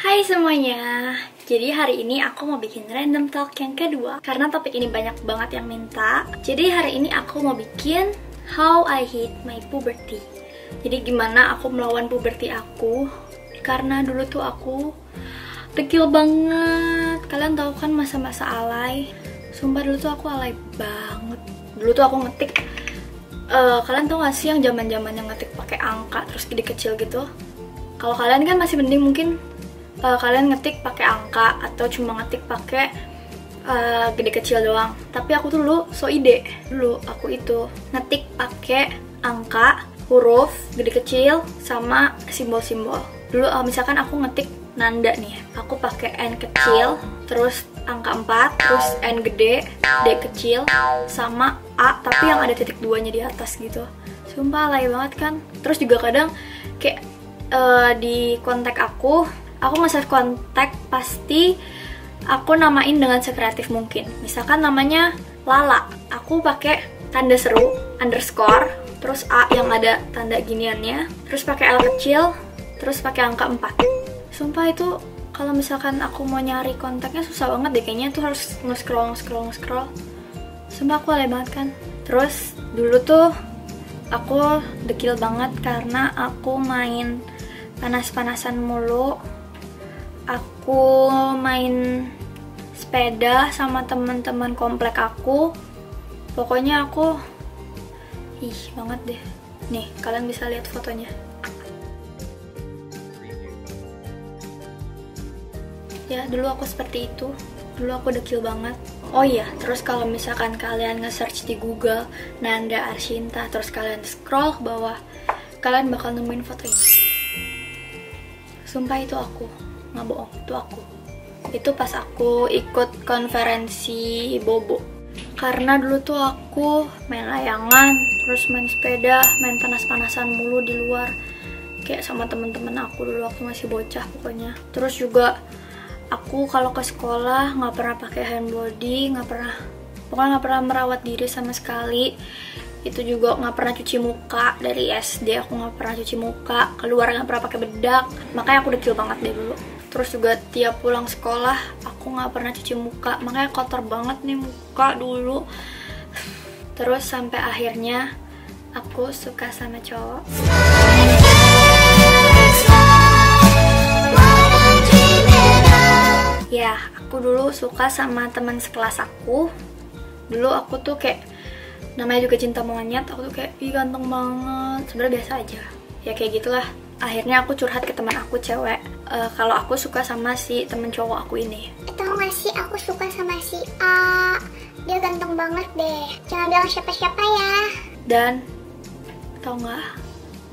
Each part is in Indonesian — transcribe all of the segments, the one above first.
Hai semuanya, jadi hari ini aku mau bikin random talk yang kedua karena topik ini banyak banget yang minta. Jadi hari ini aku mau bikin How I Hate My Puberty. Jadi gimana aku melawan puberty aku, karena dulu tuh aku dekil banget. Kalian tahu kan masa-masa alay. Sumpah dulu tuh aku alay banget. Dulu tuh aku ngetik, kalian tahu gak sih yang zaman-zaman yang ngetik pakai angka terus gede kecil gitu? Kalau kalian kan masih mending mungkin kalian ngetik pakai angka atau cuma ngetik pakai gede kecil doang. Tapi aku tuh dulu so ide. Dulu aku itu ngetik pakai angka, huruf gede kecil sama simbol-simbol. Dulu misalkan aku ngetik nanda nih, aku pakai N kecil, terus angka 4, terus N gede, D kecil, sama A tapi yang ada titik duanya di atas gitu. Sumpah alay banget kan. Terus juga kadang kayak di kontak aku nge-save kontak pasti aku namain dengan sekreatif mungkin. Misalkan namanya Lala, aku pakai tanda seru underscore, terus A yang ada tanda giniannya, terus pakai L kecil, terus pakai angka 4. Sumpah itu kalau misalkan aku mau nyari kontaknya susah banget deh, kayaknya tuh harus nge-scroll. Sumpah aku alay banget kan. Terus dulu tuh aku dekil banget karena aku main panas-panasan mulu. Aku main sepeda sama teman-teman komplek aku. Pokoknya aku banget deh. Nih, kalian bisa lihat fotonya. Ya, dulu aku seperti itu. Dulu aku dekil banget. Oh iya, terus kalau misalkan kalian nge-search di Google Nanda Arshinta, terus kalian scroll ke bawah, kalian bakal nemuin foto ini. Sumpah itu aku. Nggak bohong, itu aku. Itu pas aku ikut konferensi Bobo. Karena dulu tuh aku main layangan, terus main sepeda, main panas-panasan mulu di luar. Kayak sama temen-temen aku dulu, aku masih bocah pokoknya. Terus juga aku kalau ke sekolah nggak pernah pakai hand body, pokoknya nggak pernah merawat diri sama sekali. Itu juga nggak pernah cuci muka. Dari SD aku nggak pernah cuci muka, keluar nggak pernah pakai bedak. Makanya aku dekil banget deh dulu. Terus juga tiap pulang sekolah aku nggak pernah cuci muka, makanya kotor banget nih muka dulu. Terus sampai akhirnya aku suka sama cowok. Ya, aku dulu suka sama teman sekelas aku. Dulu aku tuh kayak, namanya juga cinta monyet, aku tuh kayak, ih ganteng banget. Sebenarnya biasa aja, ya kayak gitulah. Akhirnya aku curhat ke teman aku cewek, kalau aku suka sama si temen cowok aku ini. Tau gak sih, aku suka sama si A, dia ganteng banget deh, jangan bilang siapa-siapa ya. Dan tau gak,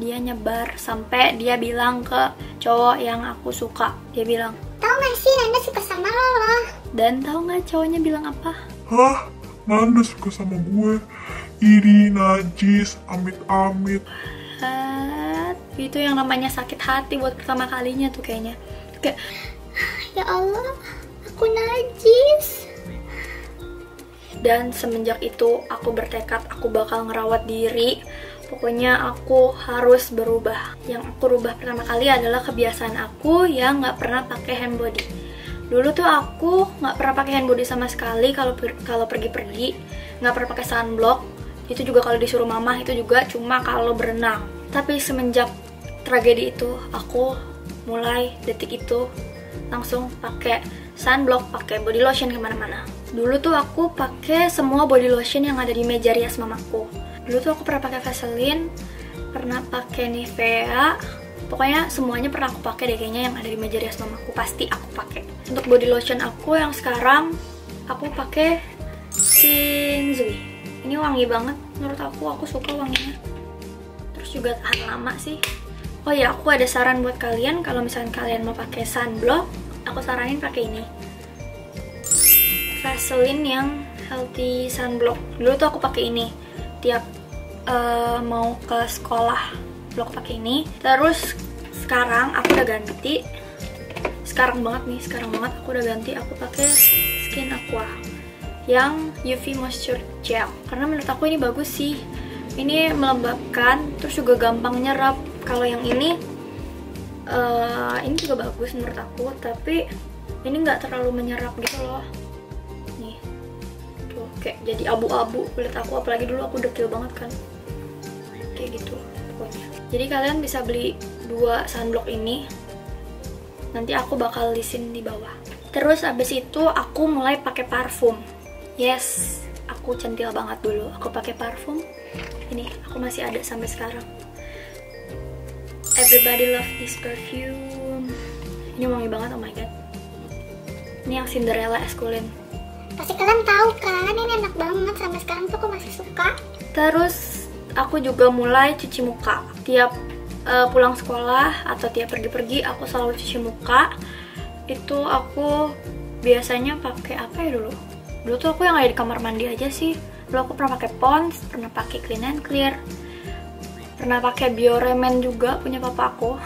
dia nyebar sampai dia bilang ke cowok yang aku suka. Dia bilang, tau gak sih, Nanda suka sama lo. Dan tau gak cowoknya bilang apa? Hah? Nanda suka sama gue? Iri, najis, amit-amit. Itu yang namanya sakit hati buat pertama kalinya tuh kayaknya. Kayak, ya Allah, aku najis. Dan semenjak itu aku bertekad aku bakal ngerawat diri. Pokoknya aku harus berubah. Yang aku rubah pertama kali adalah kebiasaan aku yang nggak pernah pakai hand body. Dulu tuh aku nggak pernah pakai hand body sama sekali kalau pergi-pergi, nggak pernah pakai sunblock. Itu juga kalau disuruh mama, itu juga cuma kalau berenang. Tapi semenjak tragedi itu, aku mulai detik itu langsung pakai sunblock, pakai body lotion kemana-mana. Dulu tuh aku pakai semua body lotion yang ada di meja rias mamaku. Dulu tuh aku pernah pakai Vaseline, pernah pakai Nivea, pokoknya semuanya pernah aku pakai deh kayaknya yang ada di meja rias mamaku, pasti aku pakai. Untuk body lotion aku yang sekarang, aku pakai Shinzui. Ini wangi banget, menurut aku suka wanginya. Terus juga tahan lama sih. Oh ya, aku ada saran buat kalian, kalau misalnya kalian mau pakai sunblock, aku saranin pakai ini. Vaseline yang healthy sunblock. Dulu tuh aku pakai ini tiap mau ke sekolah, aku pakai ini. Terus sekarang aku udah ganti. Sekarang banget aku udah ganti, aku pakai Skin Aqua yang UV Moisture Gel. Karena menurut aku ini bagus sih. Ini melembabkan, terus juga gampang nyerap. Kalau yang ini Ini juga bagus menurut aku, tapi ini nggak terlalu menyerap gitu loh. Nih tuh kayak jadi abu-abu kulit aku, apalagi dulu aku dekil banget kan, kayak gitu pokoknya. Jadi kalian bisa beli 2 sunblock ini, nanti aku bakal lisin di bawah. Terus abis itu aku mulai pakai parfum. Yes, aku centil banget dulu. Aku pakai parfum ini, aku masih ada sampai sekarang. Everybody love this perfume. Ini wangi banget, oh my god. Ini yang Cinderella Esculent. Pasti kalian tahu kan, ini enak banget, sampai sekarang tuh aku masih suka. Terus aku juga mulai cuci muka. Tiap pulang sekolah atau tiap pergi-pergi aku selalu cuci muka. Itu aku biasanya pakai apa ya dulu? Dulu tuh aku yang ada di kamar mandi aja sih. Dulu aku pernah pakai Pond's, pernah pakai Clean and Clear, pernah pakai Bioremen juga punya papa aku.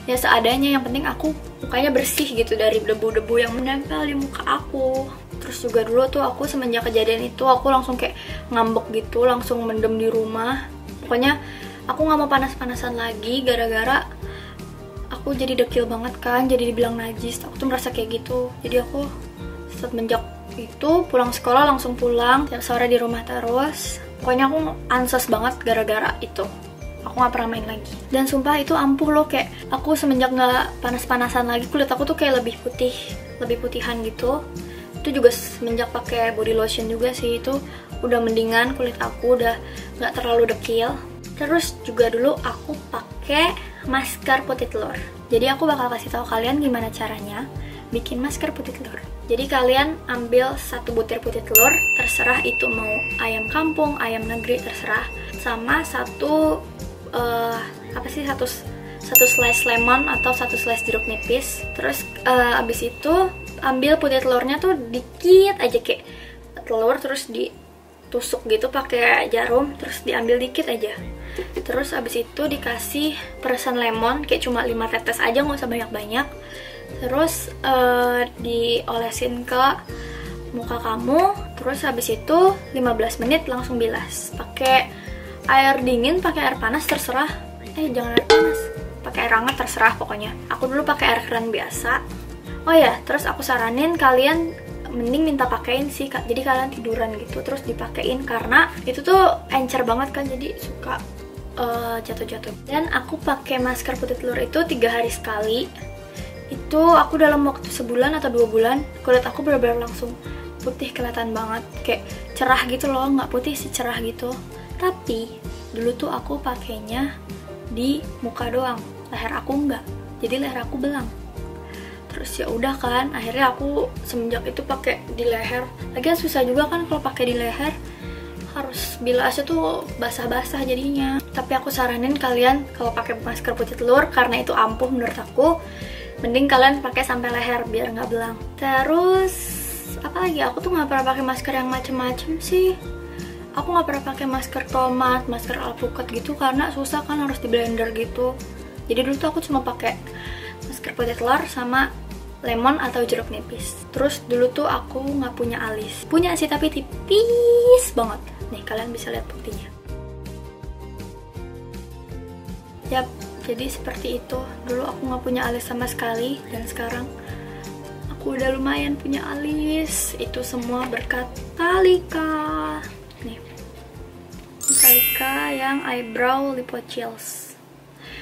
Ya seadanya, yang penting aku mukanya bersih gitu dari debu-debu yang menempel di muka aku. Terus juga dulu tuh aku semenjak kejadian itu aku langsung kayak ngambek gitu, langsung mendem di rumah. Pokoknya aku nggak mau panas-panasan lagi gara-gara aku jadi dekil banget kan, jadi dibilang najis. Aku tuh merasa kayak gitu. Jadi aku semenjak itu pulang sekolah langsung pulang, tiap sore di rumah terus. Pokoknya aku ansos banget gara-gara itu. Aku gak pernah main lagi. Dan sumpah itu ampuh loh, kayak aku semenjak gak panas-panasan lagi, kulit aku tuh kayak lebih putih, lebih putihan gitu. Itu juga semenjak pakai body lotion juga sih, itu udah mendingan kulit aku, udah gak terlalu dekil. Terus juga dulu aku pakai masker putih telur. Jadi aku bakal kasih tahu kalian gimana caranya bikin masker putih telur. Jadi kalian ambil 1 butir putih telur, terserah itu mau ayam kampung, ayam negeri, terserah, sama satu slice lemon atau 1 slice jeruk nipis. Terus abis itu ambil putih telurnya tuh dikit aja, kayak telur terus ditusuk gitu pakai jarum, terus diambil dikit aja. Terus abis itu dikasih peresan lemon kayak cuma 5 tetes aja, nggak usah banyak-banyak. Terus diolesin ke muka kamu. Terus habis itu 15 menit langsung bilas pakai air dingin, pakai air panas terserah. Jangan air panas, pakai air hangat terserah pokoknya. Aku dulu pakai air keran biasa. Oh ya, terus aku saranin kalian mending minta pakein sih, jadi kalian tiduran gitu terus dipakein, karena itu tuh encer banget kan, jadi suka jatuh-jatuh. Dan aku pakai masker putih telur itu 3 hari sekali. Itu aku dalam waktu sebulan atau 2 bulan kulit aku benar-benar langsung putih, kelihatan banget, kayak cerah gitu loh. Nggak putih sih, cerah gitu. Tapi dulu tuh aku pakainya di muka doang, leher aku enggak, jadi leher aku belang. Terus ya udah kan, akhirnya aku semenjak itu pakai di leher. Lagian susah juga kan kalau pakai di leher, harus bilasnya tuh basah-basah jadinya. Tapi aku saranin kalian kalau pakai masker putih telur, karena itu ampuh menurut aku, mending kalian pakai sampai leher biar nggak belang. Terus apa lagi? Aku tuh nggak pernah pakai masker yang macem-macem sih. Aku nggak pernah pakai masker tomat, masker alpukat gitu, karena susah kan, harus di blender gitu. Jadi dulu tuh aku cuma pakai masker putih telur sama lemon atau jeruk nipis. Terus dulu tuh aku nggak punya alis. Punya sih tapi tipis banget. Nih kalian bisa lihat buktinya. Yap, jadi seperti itu. Dulu aku nggak punya alis sama sekali, dan sekarang aku udah lumayan punya alis. Itu semua berkat Talika. Nih, Talika yang eyebrow lipo chills.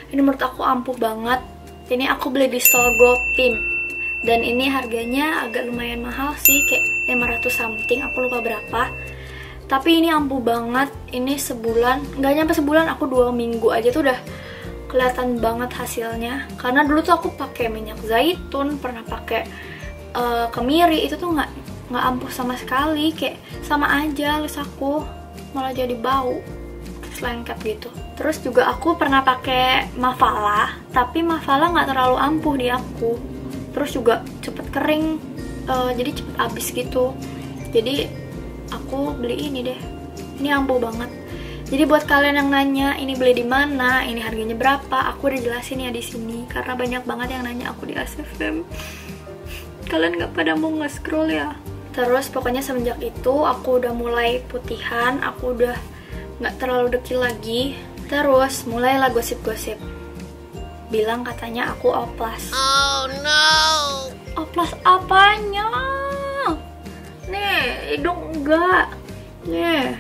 Ini menurut aku ampuh banget. Ini aku beli di Sogo Pim, dan ini harganya agak lumayan mahal sih, kayak 500 something, aku lupa berapa. Tapi ini ampuh banget. Ini sebulan, nggak nyampe sebulan, aku 2 minggu aja tuh udah kelihatan banget hasilnya. Karena dulu tuh aku pakai minyak zaitun, pernah pakai kemiri, itu tuh nggak ampuh sama sekali, kayak sama aja alis aku, malah jadi bau, lengket gitu. Terus juga aku pernah pakai Mafala, tapi Mafala nggak terlalu ampuh di aku. Terus juga cepet kering, jadi cepet habis gitu. Jadi aku beli ini deh, ini ampuh banget. Jadi buat kalian yang nanya ini beli di mana, ini harganya berapa, aku udah jelasin ya di sini, karena banyak banget yang nanya aku di ASFM. Kalian nggak pada mau nge-scroll ya. Terus pokoknya semenjak itu aku udah mulai putihan, aku udah nggak terlalu dekil lagi. Terus mulailah gosip-gosip. bilang katanya aku oplas. Oh no. Oplas apanya? Nih, hidung enggak. Nih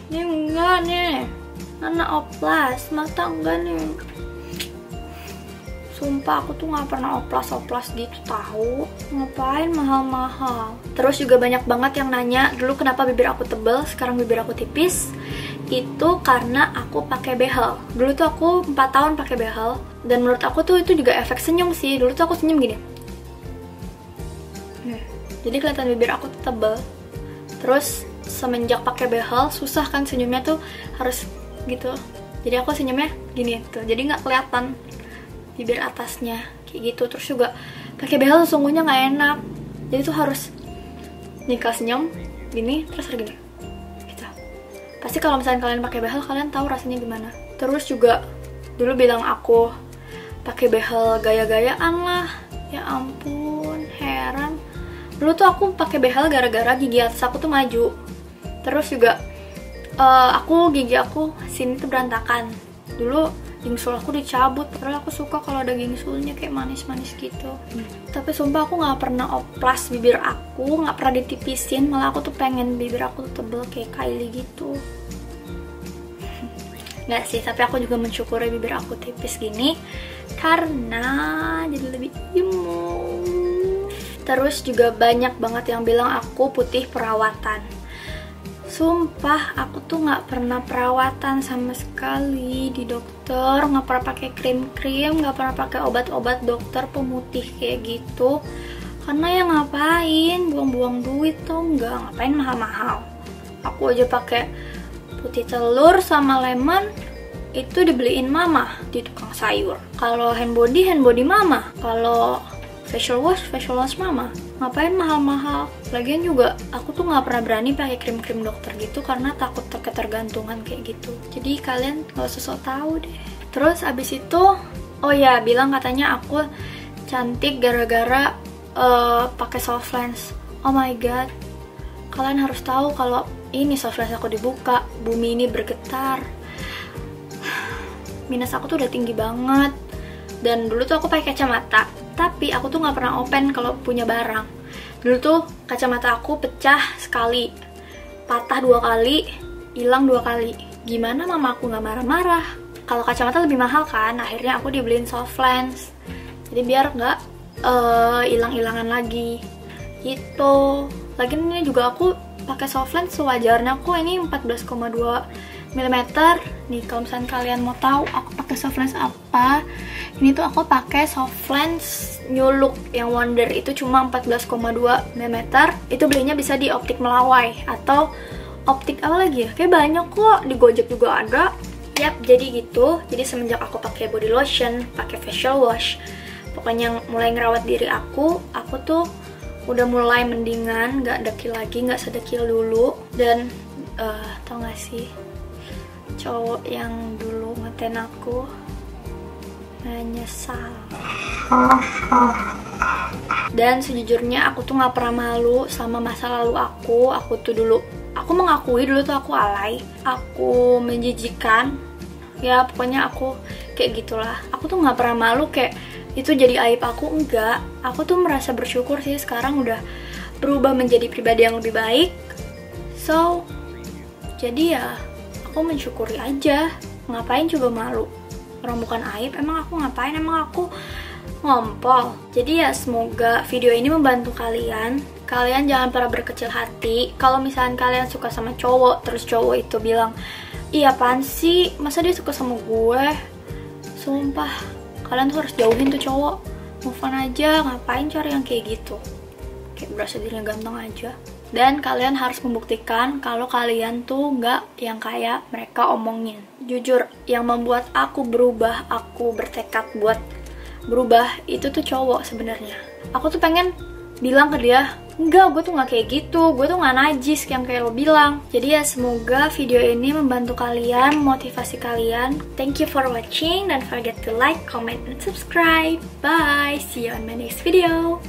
enggak nih. Mana oplas, mata enggak nih. Sumpah aku tuh nggak pernah oplas-oplas gitu tahu. Ngapain mahal-mahal. Terus juga banyak banget yang nanya dulu kenapa bibir aku tebel, sekarang bibir aku tipis. Itu karena aku pakai behel. Dulu tuh aku 4 tahun pakai behel, dan menurut aku tuh itu juga efek senyum sih. Dulu tuh aku senyum gini. Jadi kelihatan bibir aku tuh tebel. Terus semenjak pakai behel susah kan senyumnya tuh harus gitu. Jadi aku senyumnya gini tuh. Jadi nggak kelihatan bibir atasnya kayak gitu. Terus juga pakai behel sesungguhnya nggak enak. Jadi tuh harus nih kalau senyum gini terus harus gini. Gitu. Pasti kalau misalnya kalian pakai behel kalian tahu rasanya gimana. Terus juga dulu bilang aku pakai behel gaya-gayaan lah. Ya ampun, heran. Dulu tuh aku pakai behel gara-gara gigi atas aku tuh maju. Terus juga gigi aku sini tuh berantakan. Dulu gingsul aku dicabut, padahal aku suka kalau ada gingsulnya kayak manis-manis gitu. Tapi sumpah aku nggak pernah oplas bibir aku, nggak pernah ditipisin, malah aku tuh pengen bibir aku tuh tebel kayak Kylie gitu. Nggak sih, tapi aku juga mensyukuri bibir aku tipis gini karena jadi lebih imut. Terus juga banyak banget yang bilang aku putih perawatan. Sumpah, aku tuh nggak pernah perawatan sama sekali di dokter, nggak pernah pakai krim-krim, nggak pernah pakai obat-obat dokter pemutih kayak gitu. Karena ya ngapain, buang-buang duit tuh ngapain mahal-mahal. Aku aja pakai putih telur sama lemon, itu dibeliin mama di tukang sayur. Kalau hand body mama. Kalau facial wash mama. Ngapain mahal-mahal? Lagian juga aku tuh nggak pernah berani pakai krim-krim dokter gitu karena takut ketergantungan kayak gitu. Jadi kalian nggak usah sok tahu deh. Terus abis itu, oh ya, bilang katanya aku cantik gara-gara pakai soft lens. Oh my god, kalian harus tahu kalau ini soft lens aku dibuka, bumi ini bergetar. Minus aku tuh udah tinggi banget. Dan dulu tuh aku pakai kacamata, tapi aku tuh nggak pernah open kalau punya barang. Dulu tuh kacamata aku pecah sekali, patah 2 kali, hilang 2 kali. Gimana mama aku nggak marah-marah? Kalau kacamata lebih mahal kan, akhirnya aku dibeliin soft lens. Jadi biar nggak hilang-hilangan lagi. Gitu. Lagian ini juga aku pakai soft lens sewajarnya. Aku ini 14,2 mm. Nih kalau misalnya kalian mau tahu aku pakai soft lens apa, ini tuh aku pakai soft lens New Look yang Wonder, itu cuma 14,2 mm. Itu belinya bisa di Optik Melawai atau Optik apa lagi ya, kayak banyak kok, di Gojek juga ada. Yap, jadi gitu. Jadi semenjak aku pakai body lotion, pakai facial wash, pokoknya mulai ngerawat diri aku tuh udah mulai mendingan, nggak dekil lagi, nggak sedekil dulu. Dan tau gak sih, cowok yang dulu ngatain aku nyesal. Dan sejujurnya aku tuh nggak pernah malu sama masa lalu aku. Aku mengakui dulu tuh aku alay, aku menjijikan, ya pokoknya aku kayak gitulah. Aku tuh nggak pernah malu kayak itu jadi aib aku, enggak. Aku tuh merasa bersyukur sih sekarang udah berubah menjadi pribadi yang lebih baik. So jadi ya aku mensyukuri aja, ngapain coba malu, orang bukan aib. Emang aku ngapain, emang aku ngompol. Jadi ya semoga video ini membantu kalian. Kalian jangan pernah berkecil hati. Kalau misalnya kalian suka sama cowok, terus cowok itu bilang, iya apaan sih, masa dia suka sama gue, sumpah kalian tuh harus jauhin tuh cowok. Move on aja, ngapain cari yang kayak gitu, kayak berasa dirinya ganteng aja. Dan kalian harus membuktikan kalau kalian tuh nggak yang kayak mereka omongin. Jujur, yang membuat aku berubah, aku bertekad buat berubah, itu tuh cowok sebenarnya. Aku tuh pengen bilang ke dia, enggak, gue tuh nggak kayak gitu, gue tuh nggak najis yang kayak lo bilang. Jadi ya semoga video ini membantu kalian, motivasi kalian. Thank you for watching, don't forget to like, comment, and subscribe. Bye, see you on my next video.